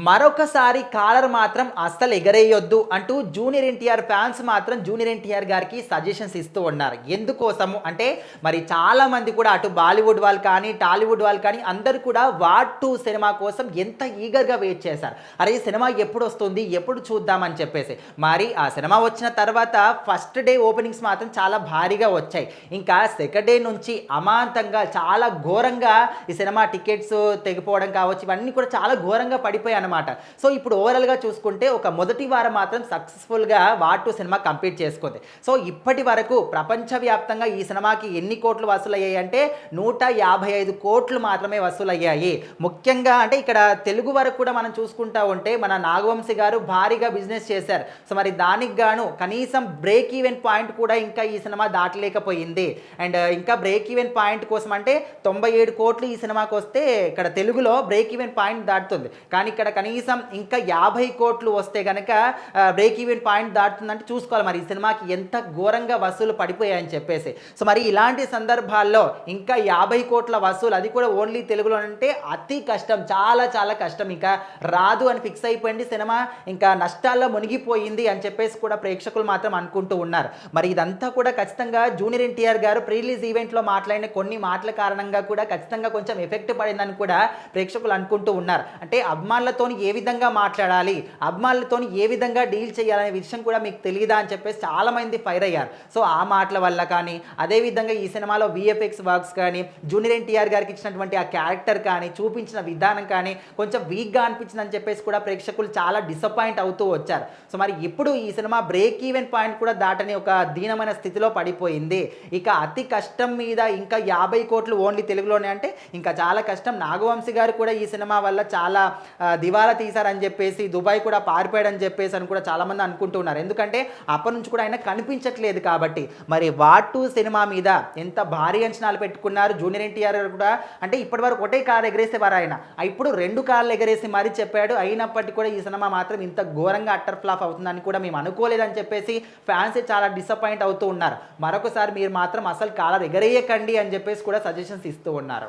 మరొకసారి కాలర్ మాత్రం అస్సలు ఎగరేయొద్దు అంటూ జూనియర్ ఎన్టీఆర్ ఫ్యాన్స్ మాత్రం జూనియర్ ఎన్టీఆర్ గారికి సజెషన్స్ ఇస్తూ ఉన్నారు. ఎందుకోసము అంటే మరి చాలా మంది కూడా అటు బాలీవుడ్ వాళ్ళు కానీ టాలీవుడ్ వాళ్ళు కానీ అందరూ కూడా వార్ 2 సినిమా కోసం ఎంత ఈగర్గా వెయిట్ చేశారు. అరే ఈ సినిమా ఎప్పుడు వస్తుంది, ఎప్పుడు చూద్దామని చెప్పేసి. మరి ఆ సినిమా వచ్చిన తర్వాత ఫస్ట్ డే ఓపెనింగ్స్ మాత్రం చాలా భారీగా వచ్చాయి. ఇంకా సెకండ్ డే నుంచి అమాంతంగా చాలా ఘోరంగా ఈ సినిమా టికెట్స్ తెగిపోవడం కావచ్చు, ఇవన్నీ కూడా చాలా ఘోరంగా పడిపోయాయి అనమాట. సో ఇప్పుడు ఓవరాల్గా చూసుకుంటే ఒక మొదటి వారం మాత్రం సక్సెస్ఫుల్గా వార్ 2 సినిమా కంప్లీట్ చేసుకుంది. సో ఇప్పటి వరకు ప్రపంచవ్యాప్తంగా ఈ సినిమాకి ఎన్ని కోట్లు వసూలయ్యాయి అంటే 155 కోట్లు మాత్రమే వసూలయ్యాయి. ముఖ్యంగా అంటే ఇక్కడ తెలుగు వరకు కూడా మనం చూసుకుంటా ఉంటే మన నాగవంశి గారు భారీగా బిజినెస్ చేశారు. సో మరి దానికి గాను కనీసం బ్రేక్ ఈవెన్ పాయింట్ కూడా ఇంకా ఈ సినిమా దాటలేకపోయింది. అండ్ ఇంకా బ్రేక్ ఈవెన్ పాయింట్ కోసం అంటే 97 కోట్లు ఈ సినిమాకి వస్తే ఇక్కడ తెలుగులో బ్రేక్ ఈవెన్ పాయింట్ దాటుతుంది. కానీ ఇక్కడ కనీసం ఇంకా 50 కోట్లు వస్తే కనుక బ్రేక్ ఈవెన్ పాయింట్ దాటుతుందంటే చూసుకోవాలి మరి ఈ సినిమాకి ఎంత ఘోరంగా వసూలు పడిపోయాయని చెప్పేసి. సో మరి ఇలాంటి సందర్భాల్లో ఇంకా 50 కోట్ల వసూలు, అది కూడా ఓన్లీ తెలుగులో అంటే అతి కష్టం, చాలా చాలా కష్టం. ఇంకా రాదు అని ఫిక్స్ అయిపోయింది సినిమా, ఇంకా నష్టాల్లో మునిగిపోయింది అని చెప్పేసి కూడా ప్రేక్షకులు మాత్రం అనుకుంటూ ఉన్నారు. మరి ఇదంతా కూడా ఖచ్చితంగా జూనియర్ ఎన్టీఆర్ గారు ప్రీ రిలీజ్ ఈవెంట్లో మాట్లాడిన కొన్ని మాటల కారణంగా కూడా ఖచ్చితంగా కొంచెం ఎఫెక్ట్ పడిందని కూడా ప్రేక్షకులు అనుకుంటూ ఉన్నారు. అంటే అభిమానులతో ఏ విధంగా మాట్లాడాలి, అభిమానులతో ఏ విధంగా డీల్ చేయాలనే విషయం కూడా మీకు తెలియదా అని చెప్పేసి చాలామంది ఫైర్ అయ్యారు. సో ఆ మాటల వల్ల కానీ, అదేవిధంగా ఈ సినిమాలో విఎఫ్ఎక్స్ వర్క్స్ కానీ, జూనియర్ ఎన్టీఆర్ గారికి ఇచ్చినటువంటి ఆ క్యారెక్టర్ కానీ, చూపించిన విధానం కానీ కొంచెం వీక్గా అనిపించిందని చెప్పేసి కూడా ప్రేక్షకులు చాలా డిసప్పాయింట్ అవుతూ వచ్చారు. సో మరి ఇప్పుడు ఈ సినిమా బ్రేక్ ఈవెన్ పాయింట్ కూడా దాటని ఒక దీనమైన స్థితిలో పడిపోయింది. ఇక అతి కష్టం మీద ఇంకా 50 కోట్లు ఓన్లీ తెలుగులోనే అంటే ఇంకా చాలా కష్టం. నాగవంశి గారు కూడా ఈ సినిమా వల్ల చాలా దివాలా తీశారని చెప్పేసి, దుబాయ్ కూడా పారిపోయాడని చెప్పేసి అని కూడా చాలామంది అనుకుంటూ ఉన్నారు. ఎందుకంటే అప్పటి నుంచి కూడా ఆయన కనిపించట్లేదు కాబట్టి. మరి వార్ 2 సినిమా మీద ఎంత భారీ అంచనాలు పెట్టుకున్నారు జూనియర్ ఎన్టీఆర్ కూడా. అంటే ఇప్పటివరకు ఒకటే కారు ఎగరేసేవారు ఆయన, ఇప్పుడు 2 కార్లు ఎగరేసి మరీ చెప్పాడు. అయినప్పటికీ కూడా ఈ సినిమా మాత్రం ఇంత ఘోరంగా అట్టర్ ఫ్లాప్ అవుతుందని కూడా మేము అనుకోలేదని చెప్పేసి ఫ్యాన్స్ చాలా డిసప్పాయింట్ అవుతూ ఉన్నారు. మరొకసారి మీరు మాత్రం అసలు కాలర్ ఎగరేయకండి అని చెప్పేసి కూడా సజెషన్స్ ఇస్తూ ఉన్నారు.